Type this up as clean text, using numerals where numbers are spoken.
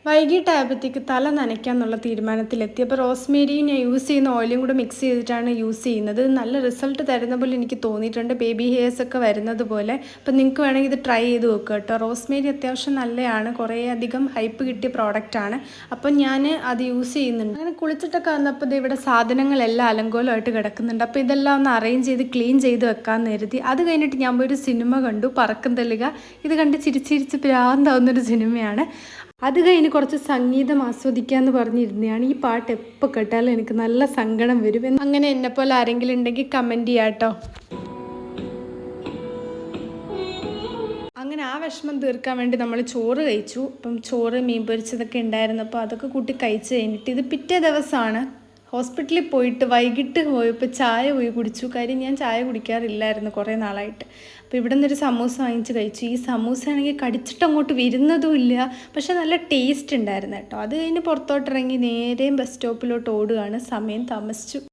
വൈകിട്ടായപ്പോഴത്തേക്ക് തല നനയ്ക്കാന്നുള്ള തീരുമാനത്തിലെത്തി. അപ്പോൾ റോസ്മേരി ഞാൻ യൂസ് ചെയ്യുന്ന ഓയിലും കൂടെ മിക്സ് ചെയ്തിട്ടാണ് യൂസ് ചെയ്യുന്നത്. നല്ല റിസൾട്ട് തരുന്ന പോലെ എനിക്ക് തോന്നിയിട്ടുണ്ട്, ബേബി ഹെയർസ് ഒക്കെ വരുന്നത് പോലെ. അപ്പോൾ നിങ്ങൾക്ക് വേണമെങ്കിൽ ഇത് ട്രൈ ചെയ്ത് നോക്കുക കേട്ടോ. റോസ്മേരി അത്യാവശ്യം നല്ലതാണ്, കുറേ അധികം ഹൈപ്പ് കിട്ടിയ പ്രോഡക്റ്റാണ്. അപ്പം ഞാൻ അത് യൂസ് ചെയ്യുന്നുണ്ട്. അങ്ങനെ കുളിച്ചിട്ടൊക്കെ വന്നപ്പോൾ ഇത് ഇവിടെ സാധനങ്ങളെല്ലാം അലങ്കോലമായിട്ട് കിടക്കുന്നുണ്ട്. അപ്പോൾ ഇതെല്ലാം ഒന്ന് അറേഞ്ച് ചെയ്ത് ക്ലീൻ ചെയ്ത് വെക്കാമെന്ന് കരുതി. അത് കഴിഞ്ഞിട്ട് ഞാൻ പോയി ഒരു സിനിമ കണ്ടു, പറക്കും തളിക. ഇത് കണ്ട് ചിരിച്ചിരിച്ച് ഭ്രാന്താവുന്നൊരു സിനിമയാണ്. അത് കഴിഞ്ഞ് കുറച്ച് സംഗീതം ആസ്വദിക്കാമെന്ന് പറഞ്ഞിരുന്നതാണ്. ഈ പാട്ട് എപ്പോൾ കേട്ടാലും എനിക്ക് നല്ല സങ്കടം വരും. അങ്ങനെ എന്നെപ്പോലെ ആരെങ്കിലും ഉണ്ടെങ്കിൽ കമൻറ്റ് ചെയ്യാം കേട്ടോ. അങ്ങനെ ആ വിഷമം തീർക്കാൻ വേണ്ടി നമ്മൾ ചോറ് കഴിച്ചു. അപ്പം ചോറ് മീൻ പൊരിച്ചതൊക്കെ ഉണ്ടായിരുന്നു. അപ്പോൾ അതൊക്കെ കൂട്ടി കഴിച്ച് കഴിഞ്ഞിട്ട് ഇത് പിറ്റേ ദിവസമാണ്. ഹോസ്പിറ്റലിൽ പോയിട്ട് വൈകിട്ട് പോയപ്പോൾ ചായ പോയി കുടിച്ചു. കാര്യം ഞാൻ ചായ കുടിക്കാറില്ലായിരുന്നു കുറേ നാളായിട്ട്. അപ്പോൾ ഇവിടെ നിന്നൊരു സമൂസ വാങ്ങിച്ച് കഴിച്ചു. ഈ സമൂസ ആണെങ്കിൽ കടിച്ചിട്ട് അങ്ങോട്ട് വരുന്നതും ഇല്ല, പക്ഷെ നല്ല ടേസ്റ്റ് ഉണ്ടായിരുന്നു കേട്ടോ. അത് കഴിഞ്ഞ് പുറത്തോട്ടിറങ്ങി നേരെ ബസ് സ്റ്റോപ്പിലോട്ട് ഓടുകയാണ്. സമയം താമസിച്ചു.